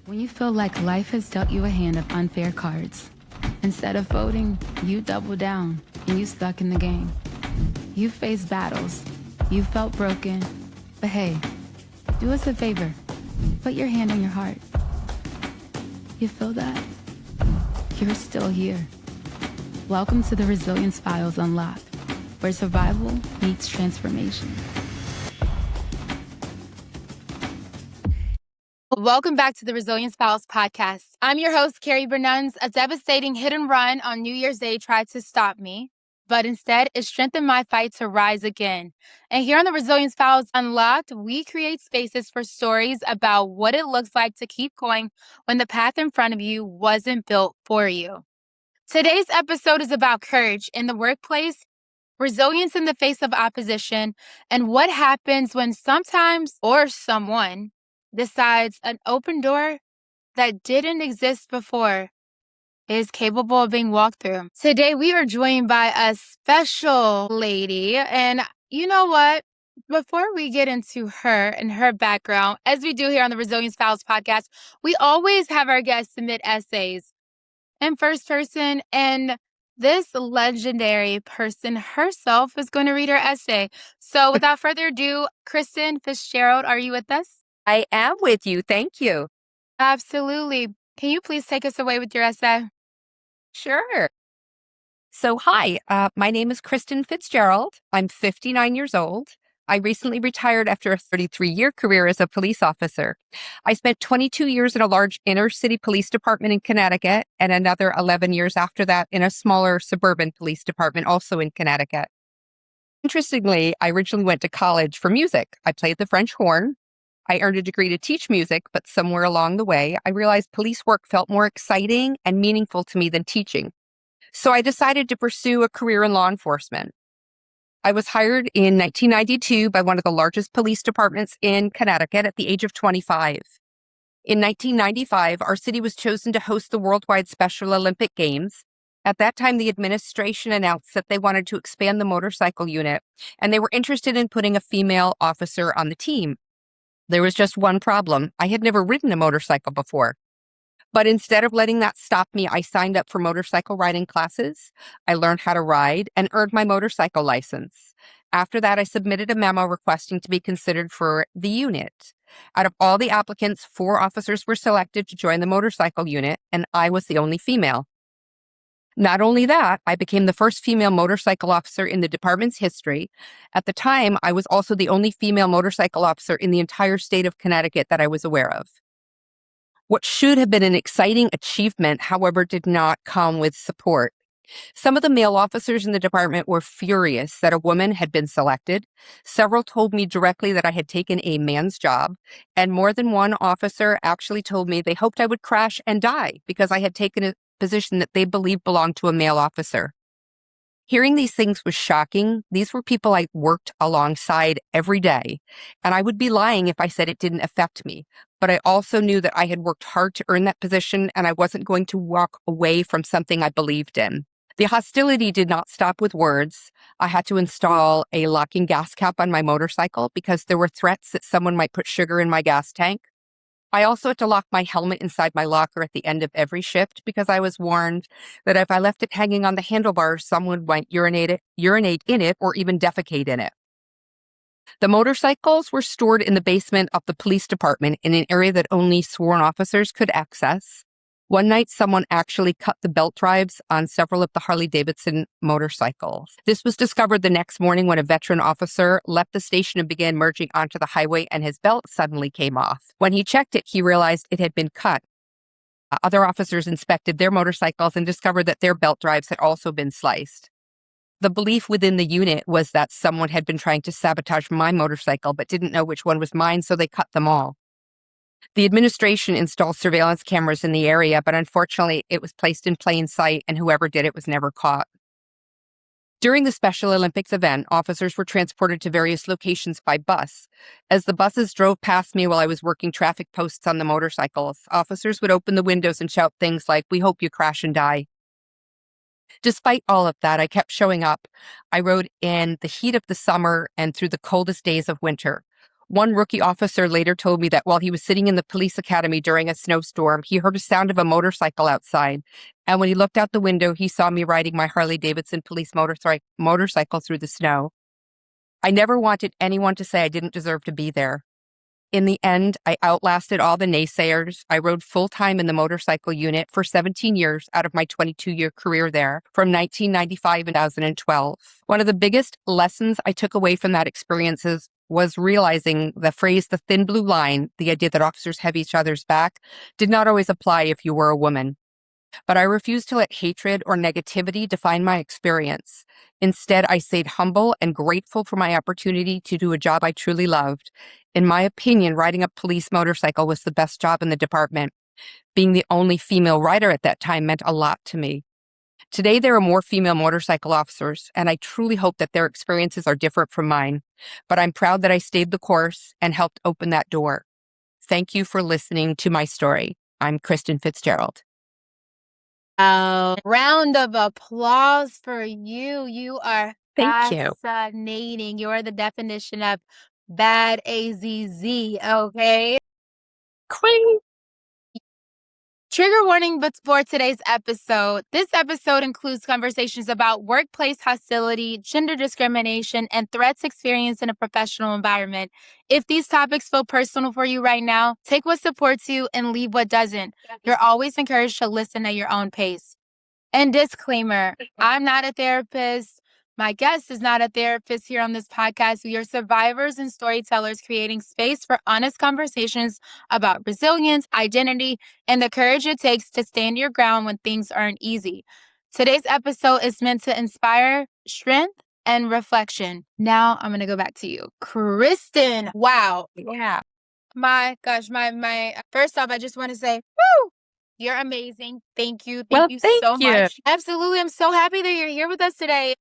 When you feel like life has dealt you a hand of unfair cards, instead of voting, you double down and you stuck in the game. You faced battles, you felt broken, but hey, do us a favor, put your hand on your heart. You feel that? You're still here. Welcome to the Resilience Files Unlocked, where survival meets transformation. Welcome back to the Resilience Files podcast. I'm your host, Carrie Bernuns. A devastating hit and run on New Year's Day tried to stop me, but instead it strengthened my fight to rise again. And here on the Resilience Files Unlocked, we create spaces for stories about what it looks like to keep going when the path in front of you wasn't built for you. Today's episode is about courage in the workplace, resilience in the face of opposition, and what happens when sometimes or someone decides an open door that didn't exist before is capable of being walked through. Today, we are joined by a special lady. And you know what? Before we get into her and her background, as we do here on the Resilience Files podcast, we always have our guests submit essays in first person. And this legendary person herself is going to read her essay. So without further ado, Kristen Fitzgerald, are you with us? I am with you. Thank you. Absolutely. Can you please take us away with your essay? Sure. So, hi, my name is Kristen Fitzgerald. I'm 59 years old. I recently retired after a 33-year career as a police officer. I spent 22 years in a large inner-city police department in Connecticut and another 11 years after that in a smaller suburban police department also in Connecticut. Interestingly, I originally went to college for music. I played the French horn. I earned a degree to teach music, but somewhere along the way, I realized police work felt more exciting and meaningful to me than teaching. So I decided to pursue a career in law enforcement. I was hired in 1992 by one of the largest police departments in Connecticut at the age of 25. In 1995, our city was chosen to host the worldwide Special Olympic Games. At that time, the administration announced that they wanted to expand the motorcycle unit, and they were interested in putting a female officer on the team. There was just one problem. I had never ridden a motorcycle before. But instead of letting that stop me, I signed up for motorcycle riding classes. I learned how to ride and earned my motorcycle license. After that, I submitted a memo requesting to be considered for the unit. Out of all the applicants, 4 officers were selected to join the motorcycle unit, and I was the only female. Not only that, I became the first female motorcycle officer in the department's history. At the time, I was also the only female motorcycle officer in the entire state of Connecticut that I was aware of. What should have been an exciting achievement, however, did not come with support. Some of the male officers in the department were furious that a woman had been selected. Several told me directly that I had taken a man's job, and more than one officer actually told me they hoped I would crash and die because I had taken a position that they believed belonged to a male officer. Hearing these things was shocking. These were people I worked alongside every day, and I would be lying if I said it didn't affect me. But I also knew that I had worked hard to earn that position, and I wasn't going to walk away from something I believed in. The hostility did not stop with words. I had to install a locking gas cap on my motorcycle because there were threats that someone might put sugar in my gas tank. I also had to lock my helmet inside my locker at the end of every shift because I was warned that if I left it hanging on the handlebars, someone might urinate in it, or even defecate in it. The motorcycles were stored in the basement of the police department in an area that only sworn officers could access. One night, someone actually cut the belt drives on several of the Harley-Davidson motorcycles. This was discovered the next morning when a veteran officer left the station and began merging onto the highway, and his belt suddenly came off. When he checked it, he realized it had been cut. Other officers inspected their motorcycles and discovered that their belt drives had also been sliced. The belief within the unit was that someone had been trying to sabotage my motorcycle but didn't know which one was mine, so they cut them all. The administration installed surveillance cameras in the area, but unfortunately, it was placed in plain sight, and whoever did it was never caught. During the Special Olympics event, officers were transported to various locations by bus. As the buses drove past me while I was working traffic posts on the motorcycles, officers would open the windows and shout things like, "We hope you crash and die." Despite all of that, I kept showing up. I rode in the heat of the summer and through the coldest days of winter. One rookie officer later told me that while he was sitting in the police academy during a snowstorm, he heard a sound of a motorcycle outside. And when he looked out the window, he saw me riding my Harley-Davidson police motorcycle through the snow. I never wanted anyone to say I didn't deserve to be there. In the end, I outlasted all the naysayers. I rode full-time in the motorcycle unit for 17 years out of my 22-year career there from 1995 to 2012. One of the biggest lessons I took away from that experiences was realizing the phrase, the thin blue line, the idea that officers have each other's back, did not always apply if you were a woman. But I refused to let hatred or negativity define my experience. Instead, I stayed humble and grateful for my opportunity to do a job I truly loved. In my opinion, riding a police motorcycle was the best job in the department. Being the only female rider at that time meant a lot to me. Today, there are more female motorcycle officers, and I truly hope that their experiences are different from mine. But I'm proud that I stayed the course and helped open that door. Thank you for listening to my story. I'm Kristen Fitzgerald. Round of applause for you. You are Thank you. fascinating. You are the definition of bad AZZ, okay? Queen. Trigger warning for today's episode. This episode includes conversations about workplace hostility, gender discrimination, and threats experienced in a professional environment. If these topics feel personal for you right now, take what supports you and leave what doesn't. You're always encouraged to listen at your own pace. And disclaimer, I'm not a therapist. My guest is not a therapist here on this podcast. We are survivors and storytellers creating space for honest conversations about resilience, identity, and the courage it takes to stand your ground when things aren't easy. Today's episode is meant to inspire strength and reflection. Now I'm going to go back to you. Kristen, wow. Yeah. My gosh, first off, I just want to say, woo! You're amazing. Thank you. Thank you so much. Absolutely. I'm so happy that you're here with us today.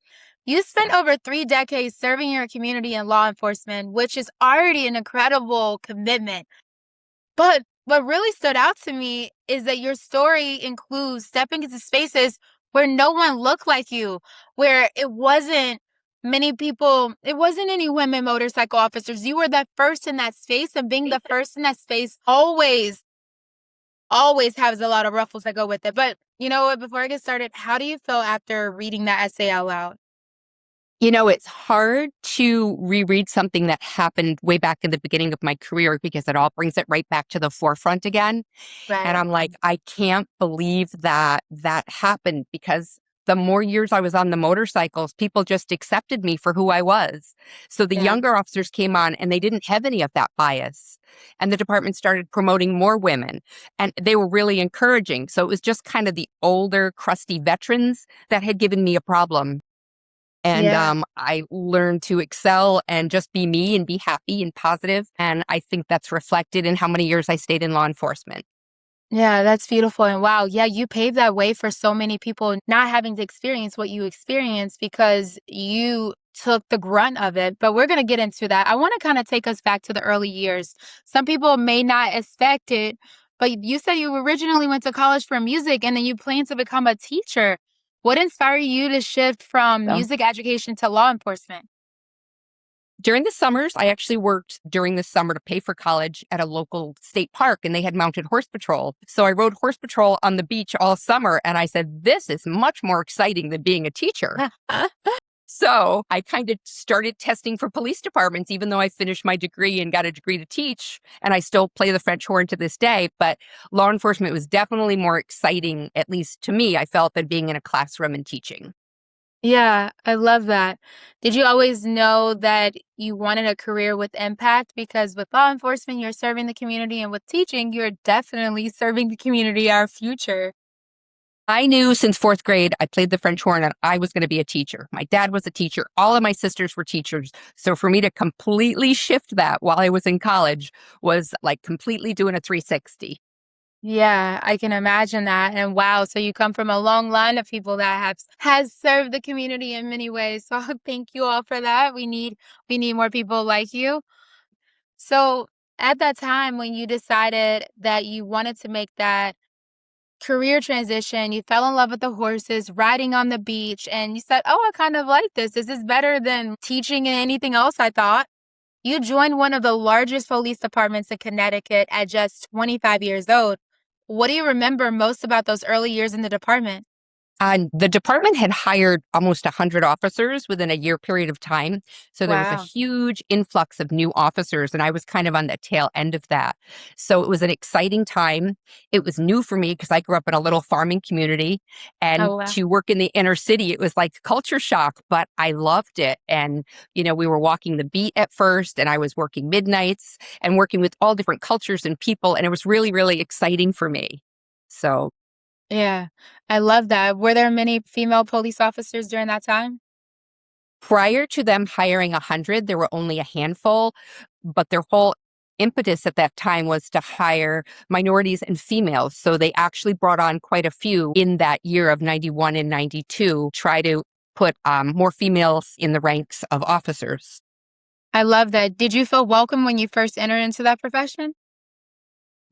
You spent over 3 decades serving your community in law enforcement, which is already an incredible commitment. But what really stood out to me is that your story includes stepping into spaces where no one looked like you, where it wasn't any women motorcycle officers. You were the first in that space, and being the first in that space always has a lot of ruffles that go with it. But you know what, before I get started, how do you feel after reading that essay out loud? You know, it's hard to reread something that happened way back in the beginning of my career because it all brings it right back to the forefront again. And I'm like, I can't believe that happened, because the more years I was on the motorcycles, people just accepted me for who I was. So the younger officers came on and they didn't have any of that bias. And the department started promoting more women, and they were really encouraging. So it was just kind of the older, crusty veterans that had given me a problem. And I learned to excel and just be me and be happy and positive. And I think that's reflected in how many years I stayed in law enforcement. Yeah, that's beautiful. And wow, yeah, you paved that way for so many people not having to experience what you experienced because you took the grunt of it. But we're going to get into that. I want to kind of take us back to the early years. Some people may not expect it, but you said you originally went to college for music and then you plan to become a teacher. What inspired you to shift from music education to law enforcement? During the summers, I actually worked during the summer to pay for college at a local state park, and they had mounted horse patrol. So I rode horse patrol on the beach all summer, and I said, this is much more exciting than being a teacher. So I kind of started testing for police departments, even though I finished my degree and got a degree to teach, and I still play the French horn to this day. But law enforcement was definitely more exciting, at least to me, I felt, than being in a classroom and teaching. Yeah, I love that. Did you always know that you wanted a career with impact? Because with law enforcement, you're serving the community, and with teaching, you're definitely serving the community, our future. I knew since 4th grade, I played the French horn and I was going to be a teacher. My dad was a teacher. All of my sisters were teachers. So for me to completely shift that while I was in college was like completely doing a 360. Yeah, I can imagine that. And wow, so you come from a long line of people that has served the community in many ways. So thank you all for that. We need more people like you. So at that time when you decided that you wanted to make that career transition, you fell in love with the horses, riding on the beach, and you said, "Oh, I kind of like this. This is better than teaching and anything else I thought." You joined one of the largest police departments in Connecticut at just 25 years old. What do you remember most about those early years in the department? The department had hired almost 100 officers within a year period of time. So there was a Wow. huge influx of new officers, and I was kind of on the tail end of that. So it was an exciting time. It was new for me because I grew up in a little farming community, and Oh, wow. to work in the inner city, it was like culture shock, but I loved it. And, we were walking the beat at first, and I was working midnights and working with all different cultures and people, and it was really, really exciting for me. So Yeah, I love that. Were there many female police officers during that time? prior to them hiring 100, there were only a handful, but their whole impetus at that time was to hire minorities and females. So they actually brought on quite a few in that year of 91 and 92, try to put more females in the ranks of officers. I love that. Did you feel welcome when you first entered into that profession?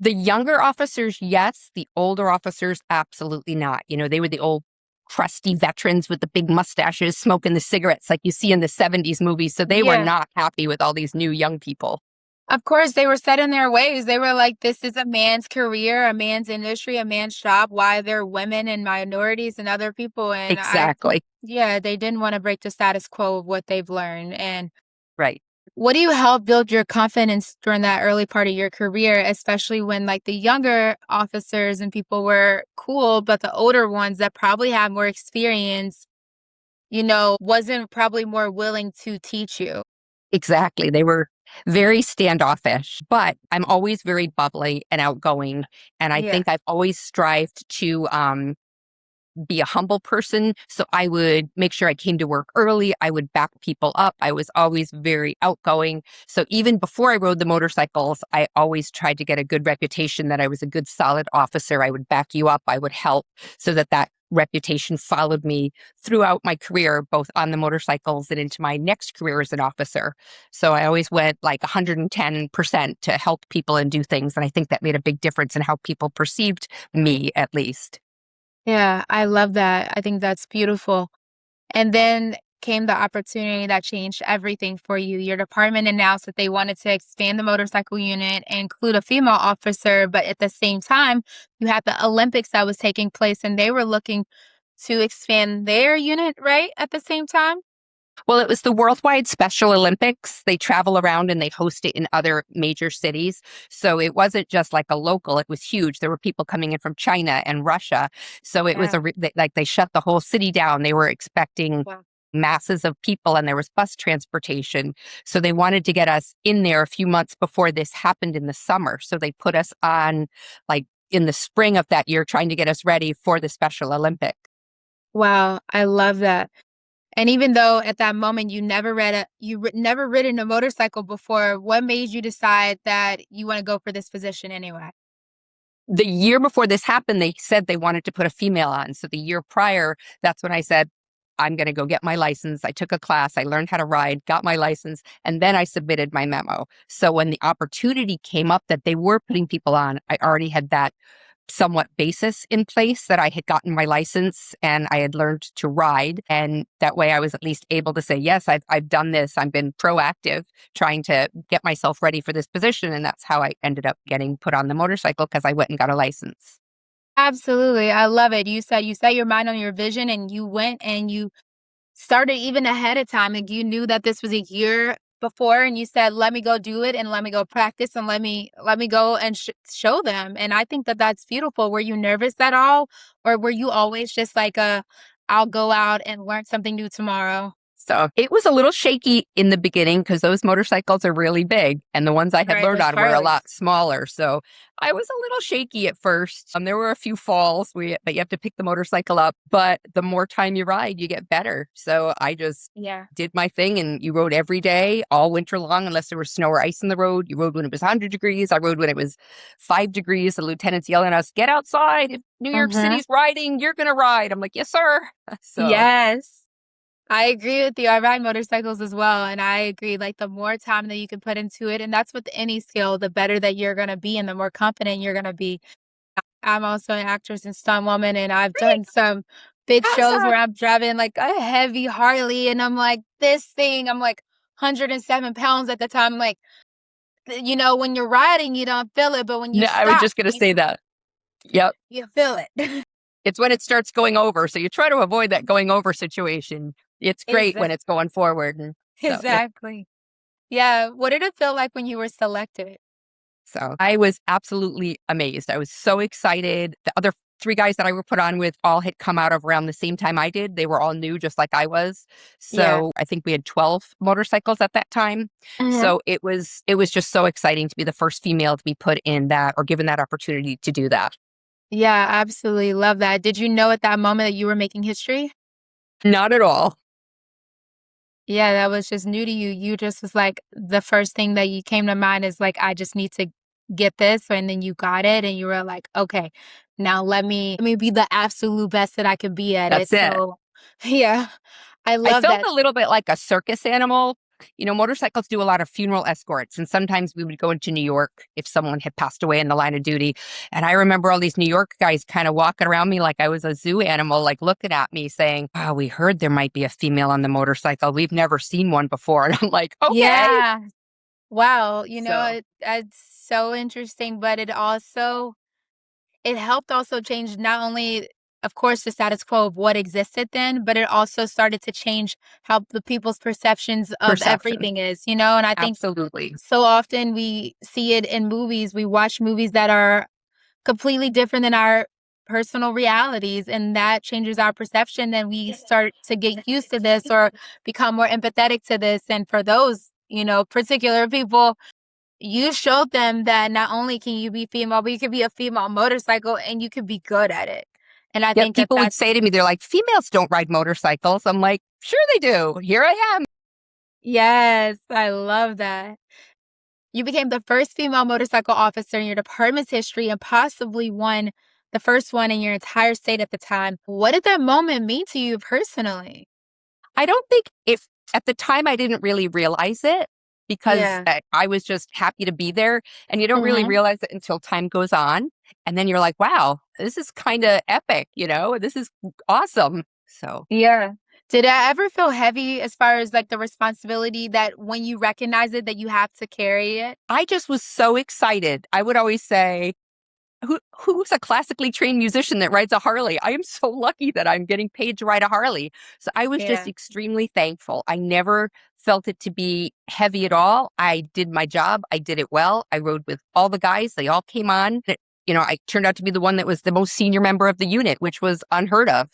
The younger officers, yes. The older officers, absolutely not. They were the old crusty veterans with the big mustaches smoking the cigarettes like you see in the 70s movies. So they were Yeah. not happy with all these new young people. Of course, they were set in their ways. They were like, this is a man's career, a man's industry, a man's job. Why they're women and minorities and other people. Exactly. Yeah, they didn't want to break the status quo of what they've learned. And Right. what do you help build your confidence during that early part of your career, especially when like the younger officers and people were cool, but the older ones that probably had more experience, wasn't probably more willing to teach you? Exactly. They were very standoffish, but I'm always very bubbly and outgoing. And I Yeah. think I've always strived to be a humble person. So I would make sure I came to work early. I would back people up. I was always very outgoing. So even before I rode the motorcycles, I always tried to get a good reputation that I was a good, solid officer. I would back you up. I would help so that reputation followed me throughout my career, both on the motorcycles and into my next career as an officer. So I always went like 110% to help people and do things. And I think that made a big difference in how people perceived me, at least. Yeah, I love that. I think that's beautiful. And then came the opportunity that changed everything for you. Your department announced that they wanted to expand the motorcycle unit and include a female officer, but at the same time, you had the Olympics that was taking place and they were looking to expand their unit, right? At the same time? Well, it was the Worldwide Special Olympics. They travel around and they host it in other major cities. So it wasn't just like a local, it was huge. There were people coming in from China and Russia. So it was Yeah. like they shut the whole city down. They were expecting Wow. masses of people and there was bus transportation. So they wanted to get us in there a few months before this happened in the summer. So they put us on like in the spring of that year, trying to get us ready for the Special Olympics. Wow, I love that. And even though at that moment you never never ridden a motorcycle before, what made you decide that you want to go for this position anyway? The year before this happened, they said they wanted to put a female on. So the year prior, that's when I said, I'm going to go get my license. I took a class, I learned how to ride, got my license, and then I submitted my memo. So when the opportunity came up that they were putting people on, I already had that somewhat basis in place that I had gotten my license and I had learned to ride. And that way I was at least able to say, yes, I've done this. I've been proactive trying to get myself ready for this position. And that's how I ended up getting put on the motorcycle because I went and got a license. Absolutely. I love it. You said you set your mind on your vision and you went and you started even ahead of time. Like you knew that this was a year before and you said, let me go do it and let me go practice and let me go and show them. And I think that that's beautiful. Were you nervous at all? Or were you always just like I'll go out and learn something new tomorrow? So it was a little shaky in the beginning because those motorcycles are really big and the ones I had Right, learned those on were a Harleys. lot smaller. So I was a little shaky at first. There were a few falls that you have to pick the motorcycle up, but the more time you ride, you get better. So I just Yeah. did my thing and you rode every day all winter long unless there was snow or ice in the road. You rode when it was 100 degrees. I rode when it was 5 degrees. The lieutenant's yelling at us, get outside. If New York Mm-hmm. City's riding, you're going to ride. I'm like, yes, sir. So Yes. I agree with you. I ride motorcycles as well. And I agree, like the more time that you can put into it, and that's with any skill, the better that you're gonna be and the more confident you're gonna be. I'm also an actress and stunt woman, and I've done some big shows awesome. where I'm driving like a heavy Harley and I'm like, this thing, I'm like, 107 pounds at the time. Like, when you're riding, you don't feel it, but when you No, I was stop, just going to say that. Yep. you feel it. It's when it starts going over. So you try to avoid that going over situation. It's great when Exactly. it's going forward. And Exactly. Yeah. What did it feel like when you were selected? so I was absolutely amazed. I was so excited. The other three guys that I were put on with all had come out of around the same time I did. They were all new, just like I was. Yeah. So I think we had 12 motorcycles at that time. Mhm. So it was just so exciting to be the first female to be put in that or given that opportunity to do that. Yeah, absolutely love that. Did you know at that moment that you were making history? Not at all. Yeah, that was just new to you. You just was like the first thing that you came to mind is like, I just need to get this. And then you got it and you were like, okay, now let me be the absolute best that I could be at it. That's it. So yeah, I I love felt that. a little bit like a circus animal. Motorcycles do a lot of funeral escorts, and sometimes we would go into New York if someone had passed away in the line of duty. And I remember all these New York guys kind of walking around me like I was a zoo animal, like looking at me saying, "Oh, we heard there might be a female on the motorcycle. We've never seen one before." And I'm like, okay. Yeah. Wow. So, It's so interesting, but it helped also change not only, of course, the status quo of what existed then, but it also started to change how the people's perceptions of perception. everything is. And I think Absolutely. so often we see it in movies. We watch movies that are completely different than our personal realities, and that changes our perception. Then we start to get used to this or become more empathetic to this. And for those, particular people, you showed them that not only can you be female, but you can be a female motorcycle and you can be good at it. And I Yep. think that People would that's, say to me, they're like, females don't ride motorcycles. I'm like, sure they do. Here I am. yes, I love that. You became the first female motorcycle officer in your department's history and possibly the first one in your entire state at the time. What did that moment mean to you personally? I don't think if at the time I didn't really realize it because Yeah. I was just happy to be there. And you don't really Hmm. realize it until time goes on. And then you're like, wow, this is kind of epic, this is awesome. So Yeah. Did it ever feel heavy as far as like the responsibility that when you recognize it, that you have to carry it? I just was so excited. I would always say, who's a classically trained musician that rides a Harley? I am so lucky that I'm getting paid to ride a Harley. So I was just Yeah. extremely thankful. I never felt it to be heavy at all. I did my job. I did it well. I rode with all the guys. They all came on. I turned out to be the one that was the most senior member of the unit, which was unheard of.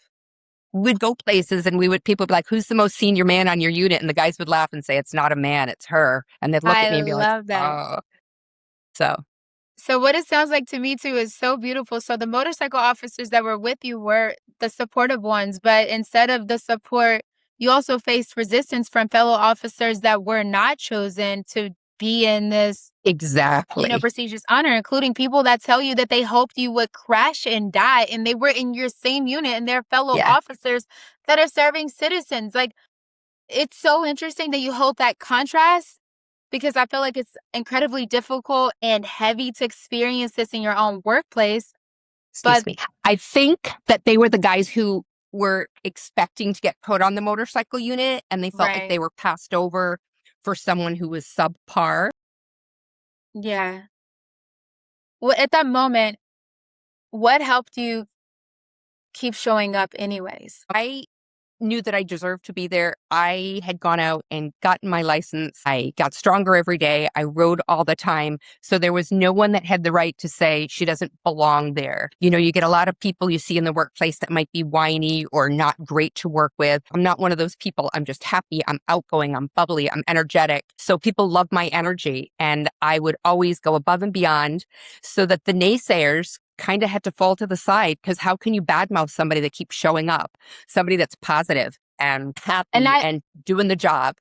We'd go places and people would be like, who's the most senior man on your unit? And the guys would laugh and say, it's not a man, it's her. And they'd look I at me and be like, love that. oh. So So what it sounds like to me too is so beautiful. So the motorcycle officers that were with you were the supportive ones, but instead of the support, you also faced resistance from fellow officers that were not chosen to be in this, exactly. prestigious honor, including people that tell you that they hoped you would crash and die and they were in your same unit and they're fellow Yeah. officers that are serving citizens. Like, it's so interesting that you hold that contrast because I feel like it's incredibly difficult and heavy to experience this in your own workplace. Excuse But me. I think that they were the guys who were expecting to get put on the motorcycle unit and they felt like right. they were passed over for someone who was subpar. Yeah. Well, at that moment, what helped you keep showing up anyways? I knew that I deserved to be there. I had gone out and gotten my license. I got stronger every day. I rode all the time. So there was no one that had the right to say she doesn't belong there. You get a lot of people you see in the workplace that might be whiny or not great to work with. I'm not one of those people. I'm just happy. I'm outgoing. I'm bubbly. I'm energetic. So people love my energy. And I would always go above and beyond so that the naysayers kind of had to fall to the side because how can you badmouth somebody that keeps showing up? Somebody that's positive and And happy I and doing the job.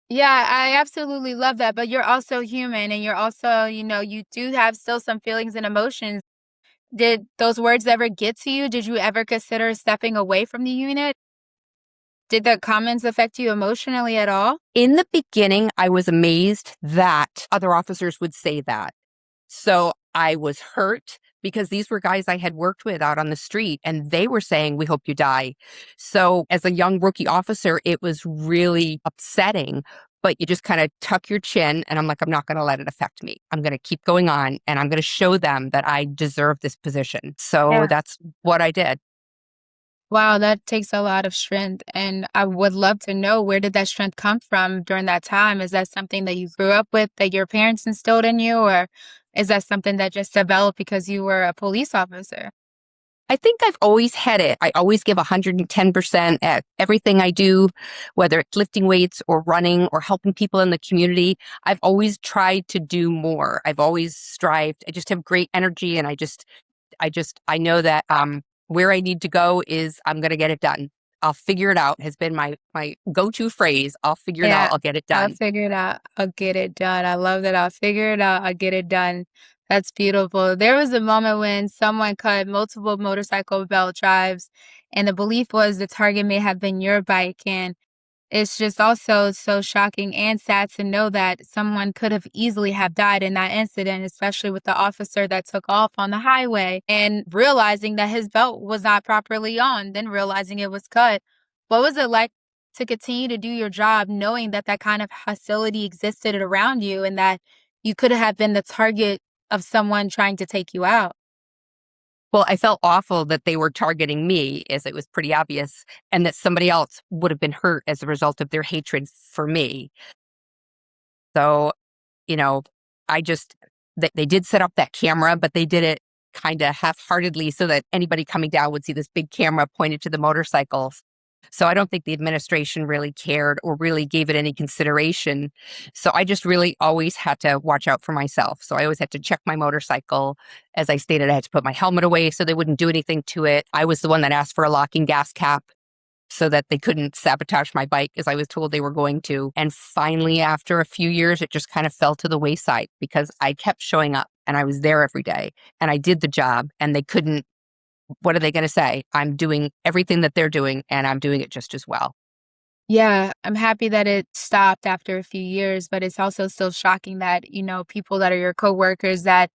Yeah, I absolutely love that, but you're also human and you're also, you do have still some feelings and emotions. Did those words ever get to you? Did you ever consider stepping away from the unit? Did the comments affect you emotionally at all? In the beginning, I was amazed that other officers would say that. So I was hurt because these were guys I had worked with out on the street and they were saying, we hope you die. So as a young rookie officer, it was really upsetting. but you just kind of tuck your chin. And I'm like, I'm not going to let it affect me. I'm going to keep going on and I'm going to show them that I deserve this position. So Yeah. that's what I did. Wow, that takes a lot of strength. And I would love to know, where did that strength come from during that time? Is that something that you grew up with, that your parents instilled in you, or is that something that just developed because you were a police officer? I think I've always had it. I always give 110% at everything I do, whether it's lifting weights or running or helping people in the community. I've always tried to do more. I've always strived. I just have great energy and I know that where I need to go is I'm going to get it done. I'll figure it out has been my go-to phrase. I'll figure it out. Yeah, I'll get it I'll done. figure it out. I'll get it done. I love that. I'll figure it out. I'll get it done. That's beautiful. There was a moment when someone cut multiple motorcycle belt drives, and the belief was the target may have been your bike. And it's just also so shocking and sad to know that someone could have easily have died in that incident, especially with the officer that took off on the highway and realizing that his belt was not properly on, then realizing it was cut. What was it like to continue to do your job knowing that that kind of hostility existed around you and that you could have been the target of someone trying to take you out? Well, I felt awful that they were targeting me, as it was pretty obvious, and that somebody else would have been hurt as a result of their hatred for me. So, you know, I just, they did set up that camera, but they did it kind of half-heartedly so that anybody coming down would see this big camera pointed to the motorcycles. So I don't think the administration really cared or really gave it any consideration. So I just really always had to watch out for myself. So I always had to check my motorcycle. As I stated, I had to put my helmet away so they wouldn't do anything to it. I was the one that asked for a locking gas cap so that they couldn't sabotage my bike as I was told they were going to. And finally, after a few years, it just kind of fell to the wayside because I kept showing up and I was there every day and I did the job and they couldn't. What are they going to say? I'm doing everything that they're doing and I'm doing it just as well. Yeah, I'm happy that it stopped after a few years, but it's also still shocking that, people that are your coworkers that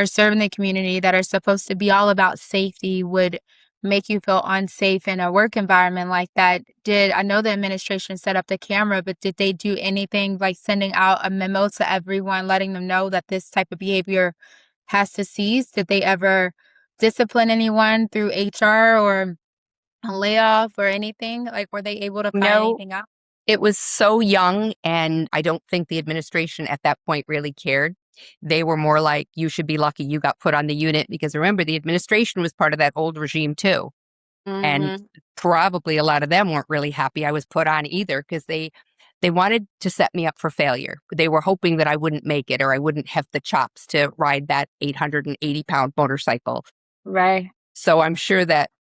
are serving the community that are supposed to be all about safety would make you feel unsafe in a work environment like that. I know the administration set up the camera, but did they do anything like sending out a memo to everyone, letting them know that this type of behavior has to cease? Did they ever discipline anyone through HR or a layoff or anything? Like, were they able to find No, anything out? it was so young, and I don't think the administration at that point really cared. They were more like, you should be lucky you got put on the unit because remember, the administration was part of that old regime too. And Mhm. probably a lot of them weren't really happy I was put on either because they wanted to set me up for failure. They were hoping that I wouldn't make it or I wouldn't have the chops to ride that 880-pound motorcycle. Right. So I'm sure that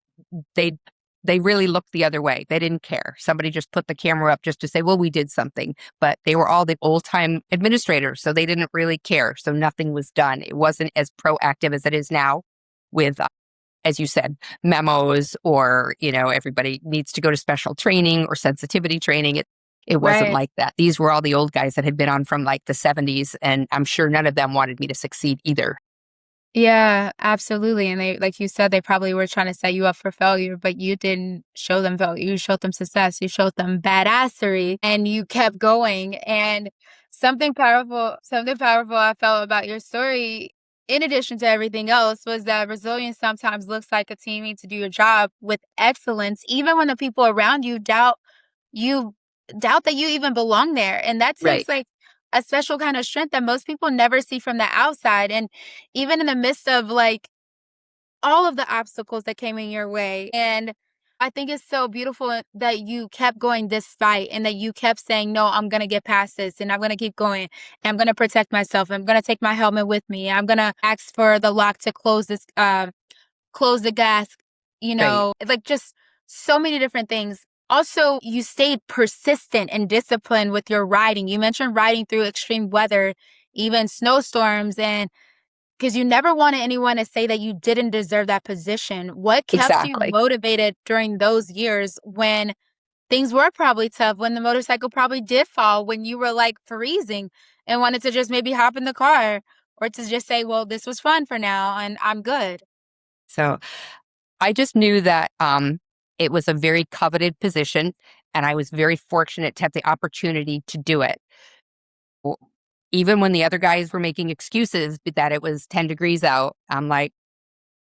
they they really looked the other way. They didn't care. Somebody just put the camera up just to say, well, we did something. But they were all the old time administrators, so they didn't really care. So nothing was done. It wasn't as proactive as it is now with, as you said, memos or, everybody needs to go to special training or sensitivity training. It wasn't Right. like that. These were all the old guys that had been on from like the 70s, and I'm sure none of them wanted me to succeed either. Yeah, absolutely. And they, like you said, they probably were trying to set you up for failure, but you didn't show them failure. You showed them success. You showed them badassery and you kept going. And something powerful I felt about your story, in addition to everything else, was that resilience sometimes looks like continuing to do your job with excellence, even when the people around you doubt that you even belong there. And that Right. takes like a special kind of strength that most people never see from the outside. And even in the midst of like all of the obstacles that came in your way. And I think it's so beautiful that you kept going despite and that you kept saying, no, I'm going to get past this and I'm going to keep going and I'm going to protect myself. I'm going to take my helmet with me. I'm going to ask for the lock to close the gas, Right. like just so many different things. Also, you stayed persistent and disciplined with your riding. You mentioned riding through extreme weather, even snowstorms, and because you never wanted anyone to say that you didn't deserve that position. What kept you Exactly. motivated during those years when things were probably tough, when the motorcycle probably did fall, when you were like freezing and wanted to just maybe hop in the car or to just say, well, this was fun for now and I'm good? So I just knew that it was a very coveted position. And I was very fortunate to have the opportunity to do it. Even when the other guys were making excuses that it was 10 degrees out, I'm like,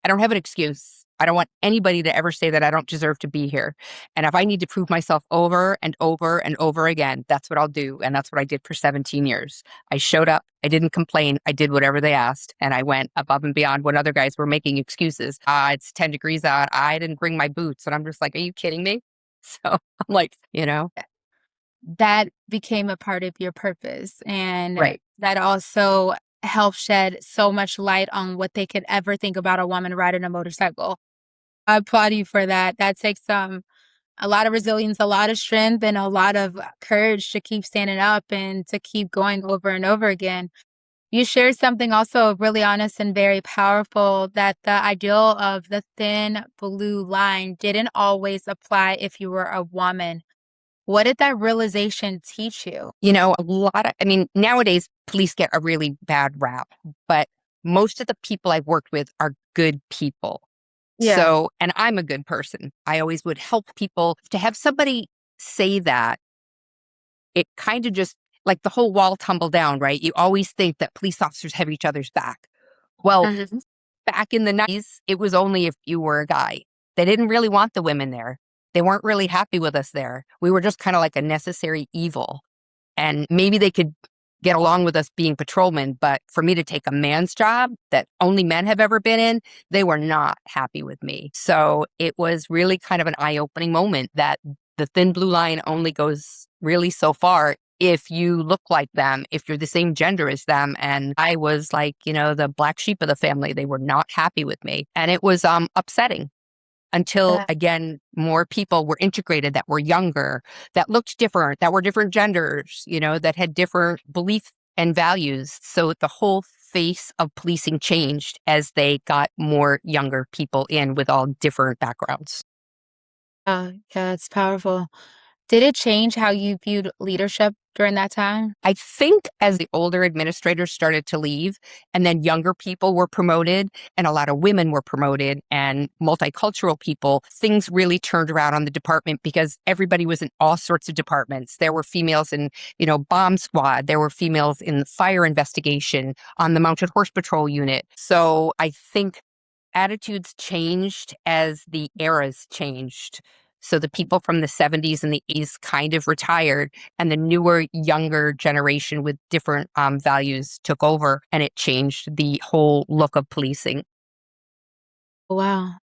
I don't have an excuse. I don't want anybody to ever say that I don't deserve to be here. And if I need to prove myself over and over and over again, that's what I'll do. And that's what I did for 17 years. I showed up. I didn't complain. I did whatever they asked. And I went above and beyond when other guys were making excuses. It's 10 degrees out. I didn't bring my boots. And I'm just like, are you kidding me? So I'm like, That became a part of your purpose. And right. that also helped shed so much light on what they could ever think about a woman riding a motorcycle. I applaud you for that. That takes a lot of resilience, a lot of strength, and a lot of courage to keep standing up and to keep going over and over again. You shared something also really honest and very powerful, that the ideal of the thin blue line didn't always apply if you were a woman. What did that realization teach you? Nowadays police get a really bad rap, but most of the people I've worked with are good people. Yeah. So, and I'm a good person. I always would help people. To have somebody say that, it kind of just like the whole wall tumble down, right? You always think that police officers have each other's back. Well, Mhm. back in the 90s, it was only if you were a guy. They didn't really want the women there. They weren't really happy with us there. We were just kind of like a necessary evil. And maybe they could get along with us being patrolmen, but for me to take a man's job that only men have ever been in, they were not happy with me. So it was really kind of an eye-opening moment that the thin blue line only goes really so far if you look like them, if you're the same gender as them. And I was like, the black sheep of the family. They were not happy with me. And it was upsetting until, Yeah. again, more people were integrated that were younger, that looked different, that were different genders, that had different beliefs and values. So the whole face of policing changed as they got more younger people in with all different backgrounds. Yeah, it's powerful. Did it change how you viewed leadership during that time? I think as the older administrators started to leave and then younger people were promoted and a lot of women were promoted and multicultural people, things really turned around on the department because everybody was in all sorts of departments. There were females in, bomb squad. There were females in the fire investigation on the mounted horse patrol unit. So I think attitudes changed as the eras changed. So the people from the 70s and the 80s kind of retired, and the newer, younger generation with different values took over, and it changed the whole look of policing. Wow.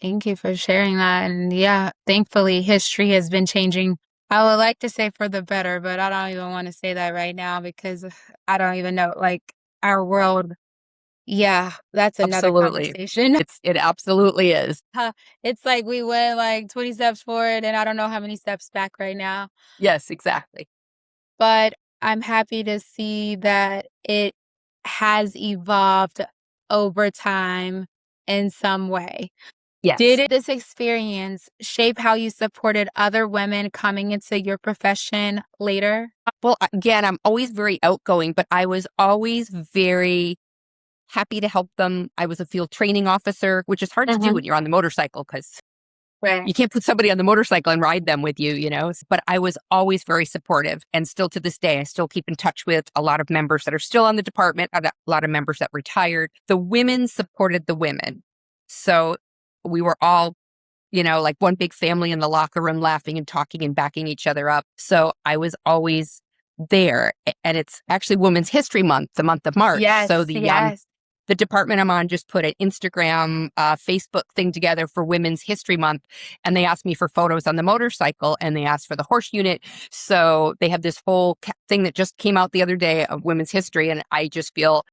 Thank you for sharing that. And yeah, thankfully, history has been changing. I would like to say for the better, but I don't even want to say that right now because I don't even know. Like our world, yeah, that's another Absolutely. conversation. It absolutely is. It's like we went like 20 steps forward and I don't know how many steps back right now. Yes, exactly. But I'm happy to see that it has evolved over time in some way. Yes. Did this experience shape how you supported other women coming into your profession later? Well, again, I'm always very outgoing, but I was always very happy to help them. I was a field training officer, which is hard to do Mhm. when you're on the motorcycle because Right. you can't put somebody on the motorcycle and ride them with you. But I was always very supportive. And still to this day, I still keep in touch with a lot of members that are still on the department, a lot of members that retired. The women supported the women. So we were all, like one big family in the locker room laughing and talking and backing each other up. So I was always there. And it's actually Women's History Month, the month of March. So Yes, yes. the department I'm on just put an Instagram, Facebook thing together for Women's History Month. And they asked me for photos on the motorcycle and they asked for the horse unit. So they have this whole thing that just came out the other day of women's history. And I just feel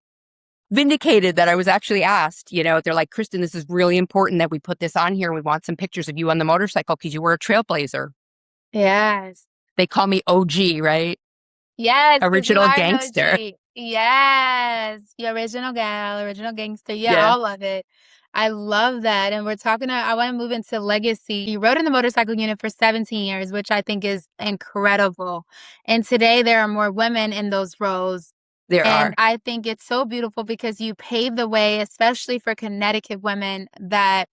vindicated that I was actually asked. They're like, Kristen, this is really important that we put this on here. We want some pictures of you on the motorcycle because you were a trailblazer. Yes. They call me OG, right? Yes, because you Original are an gangster. OG. Yes. The original gal, original gangster. Yeah, Yeah, all of it. I love that. And we're talking, I want to move into legacy. You rode in the motorcycle unit for 17 years, which I think is incredible. And today there are more women in those roles. there And are. I think it's so beautiful because you paved the way, especially for Connecticut women, that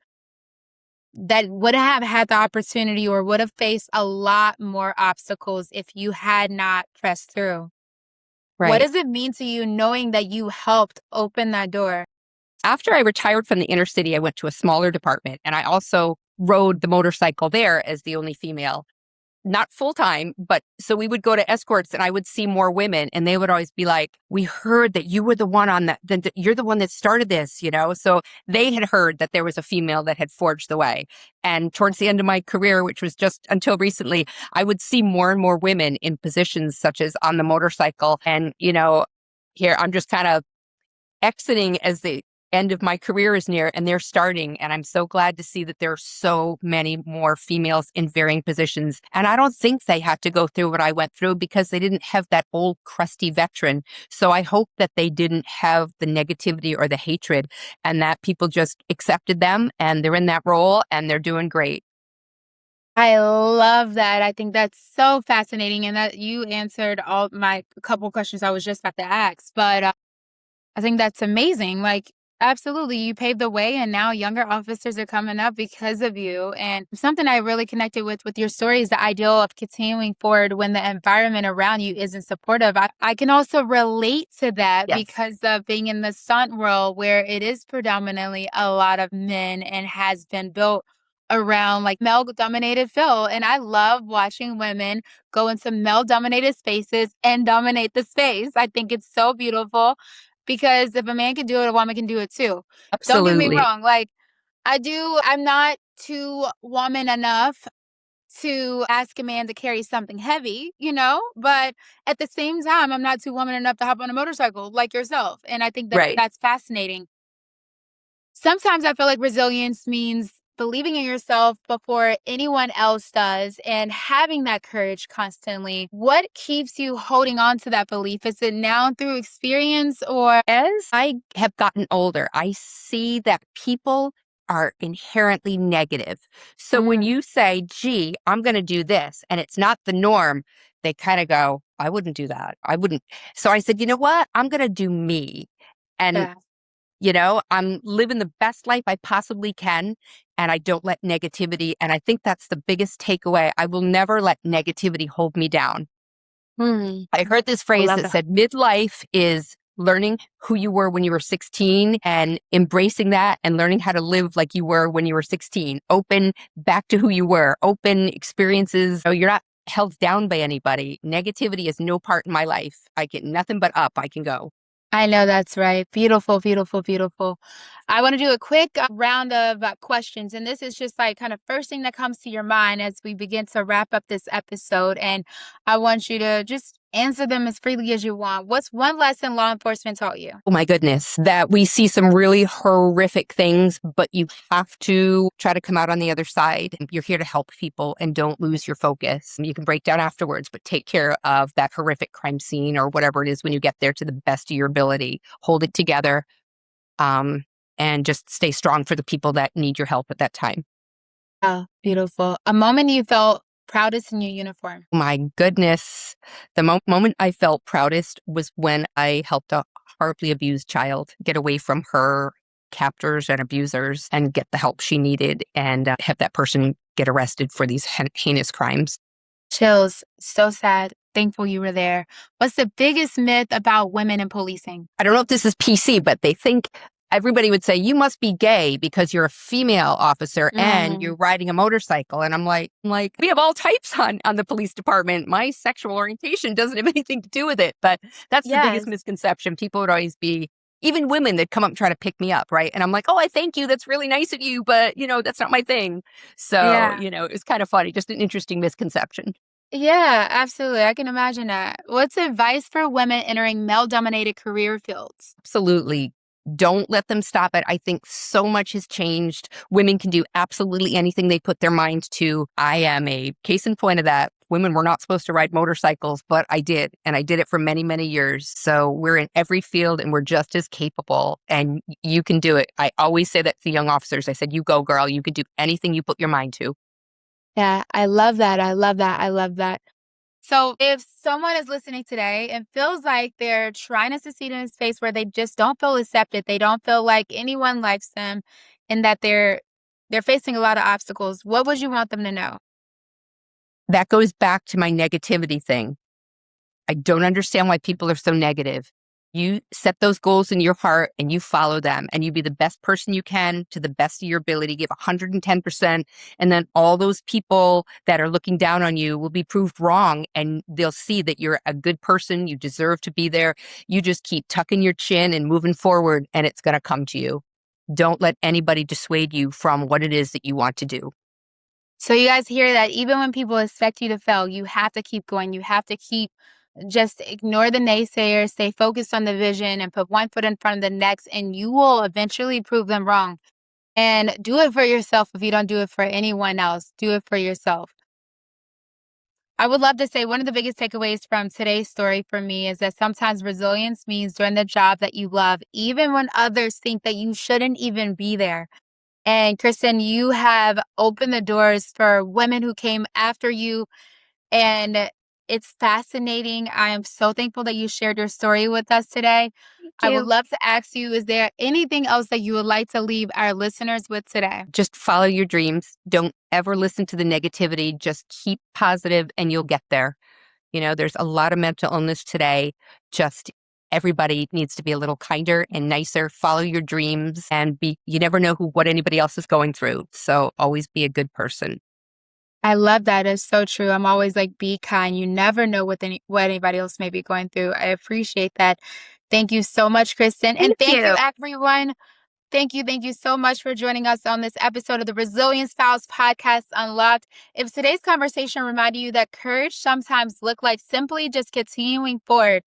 that would have had the opportunity or would have faced a lot more obstacles if you had not pressed through. What Right. does it mean to you knowing that you helped open that door? After I retired from the inner city, I went to a smaller department and I also rode the motorcycle there as the only female. Not full time, but so we would go to escorts and I would see more women and they would always be like, we heard that you were the one on that, you're the one that started this, you know? So they had heard that there was a female that had forged the way. And towards the end of my career, which was just until recently, I would see more and more women in positions such as on the motorcycle. And, here I'm just kind of exiting as the end of my career is near and they're starting. And I'm so glad to see that there are so many more females in varying positions. And I don't think they had to go through what I went through because they didn't have that old crusty veteran. So I hope that they didn't have the negativity or the hatred and that people just accepted them and they're in that role and they're doing great. I love that. I think that's so fascinating, and that you answered all my couple questions I was just about to ask. But I think that's amazing. Like, absolutely, you paved the way, and now younger officers are coming up because of you. And something I really connected with your story is the ideal of continuing forward when the environment around you isn't supportive. I can also relate to that Yes, because of being in the stunt world where it is predominantly a lot of men and has been built around like male dominated field. And I love watching women go into male dominated spaces and dominate the space. I think it's so beautiful because if a man can do it, a woman can do it too. Don't get me absolutely. wrong. Like, I'm not too woman enough to ask a man to carry something heavy, but at the same time, I'm not too woman enough to hop on a motorcycle like yourself. And I think that Right. that's fascinating. Sometimes I feel like resilience means believing in yourself before anyone else does and having that courage constantly. What keeps you holding on to that belief? Is it now through experience or? As I have gotten older, I see that people are inherently negative. So when Mm, you say, gee, I'm going to do this, and it's not the norm, they kind of go, I wouldn't do that. I wouldn't. So I said, you know what? I'm going to do me. And, yeah, I'm living the best life I possibly can. And I don't let negativity. And I think that's the biggest takeaway. I will never let negativity hold me down. mm, I heard this I phrase love that that. said midlife is learning who you were when you were 16 and embracing that and learning how to live like you were when you were 16. Open back to who you were, open experiences. Oh, you're not held down by anybody. Negativity is no part in my life. I get nothing but up. I can go. I know that's right. Beautiful, beautiful, beautiful. I want to do a quick round of questions. And this is just like kind of first thing that comes to your mind as we begin to wrap up this episode. And I want you to just answer them as freely as you want. What's one lesson law enforcement taught you? Oh my goodness, that we see some really horrific things, but you have to try to come out on the other side. You're here to help people and don't lose your focus. You can break down afterwards, but take care of that horrific crime scene or whatever it is when you get there to the best of your ability. Hold it together, um, and just stay strong for the people that need your help at that time. Oh, beautiful. A moment you felt proudest in your uniform. My goodness. The moment I felt proudest was when I helped a horribly abused child get away from her captors and abusers and get the help she needed and have that person get arrested for these heinous crimes. Chills. So sad. Thankful you were there. What's the biggest myth about women in policing? I don't know if this is PC, but they think everybody would say, you must be gay because you're a female officer and Mm, you're riding a motorcycle. And I'm like, we have all types on the police department. My sexual orientation doesn't have anything to do with it. But that's the biggest yes. misconception. People would always be, even women that come up and try to pick me up, right? And I'm like, oh, I thank you. That's really nice of you. But, that's not my thing. So, Yeah. it's kind of funny, just an interesting misconception. Yeah, absolutely. I can imagine that. What's advice for women entering male dominated career fields? Absolutely. Don't let them stop it. I think so much has changed. Women can do absolutely anything they put their mind to. I am a case in point of that. Women were not supposed to ride motorcycles, but I did. And I did it for many, many years. So we're in every field and we're just as capable and you can do it. I always say that to young officers. I said, you go, girl. You can do anything you put your mind to. Yeah, I love that. I love that. I love that. So, if someone is listening today and feels like they're trying to succeed in a space where they just don't feel accepted, they don't feel like anyone likes them, and that they're they're facing a lot of obstacles, what would you want them to know? That goes back to my negativity thing. I don't understand why people are so negative. You set those goals in your heart and you follow them, and you be the best person you can to the best of your ability, give 110%. And then all those people that are looking down on you will be proved wrong, and they'll see that you're a good person. You deserve to be there. You just keep tucking your chin and moving forward, and it's going to come to you. Don't let anybody dissuade you from what it is that you want to do. So you guys hear that even when people expect you to fail, you have to keep going. You have to just ignore the naysayers, stay focused on the vision, and put one foot in front of the next, and you will eventually prove them wrong. And do it for yourself. If you don't do it for anyone else, do it for yourself. I would love to say one of the biggest takeaways from today's story for me is that sometimes resilience means doing the job that you love, even when others think that you shouldn't even be there. And Kristen, you have opened the doors for women who came after you, and it's fascinating. I am so thankful that you shared your story with us today. Thank I would you. love to ask you, is there anything else that you would like to leave our listeners with today? Just follow your dreams. Don't ever listen to the negativity. Just keep positive and you'll get there. You know, there's a lot of mental illness today. Just everybody needs to be a little kinder and nicer. Follow your dreams and you never know what anybody else is going through. So always be a good person. I love that. It's so true. I'm always like, be kind. You never know what anybody else may be going through. I appreciate that. Thank you so much, Kristen. And Thank thank you, you. everyone. Thank you so much for joining us on this episode of the Resilience Files Podcast Unlocked. If today's conversation reminded you that courage sometimes look like simply just continuing forward,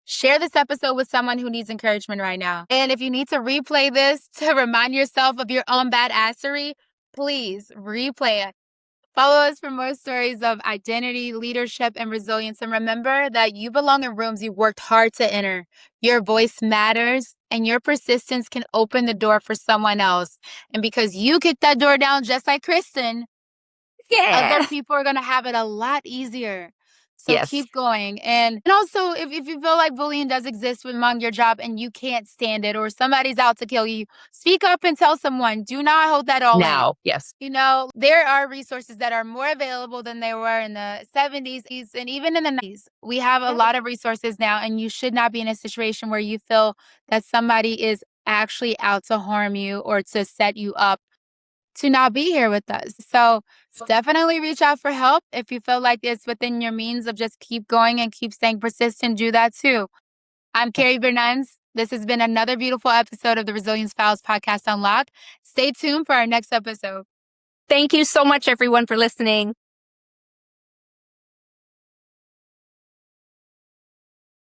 share this episode with someone who needs encouragement right now. And if you need to replay this to remind yourself of your own badassery, please replay it. Follow us for more stories of identity, leadership, and resilience. And remember that you belong in rooms you worked hard to enter. Your voice matters, and your persistence can open the door for someone else. And because you kicked that door down just like Kristen, other people are going to have it a lot easier. So Yes. keep going. And also, if you feel like bullying does exist among your job and you can't stand it, or somebody's out to kill you, speak up and tell someone. Do not hold that all in. Now, yes. You know, there are resources that are more available than they were in the 70s and even in the 90s. We have a lot of resources now, and you should not be in a situation where you feel that somebody is actually out to harm you or to set you up to not be here with us. So definitely reach out for help. If you feel like it's within your means of just keep going and keep staying persistent, do that too. I'm Carrie Bernunz. This has been another beautiful episode of the Resilience Files Podcast Unlocked. Stay tuned for our next episode. Thank you so much, everyone, for listening.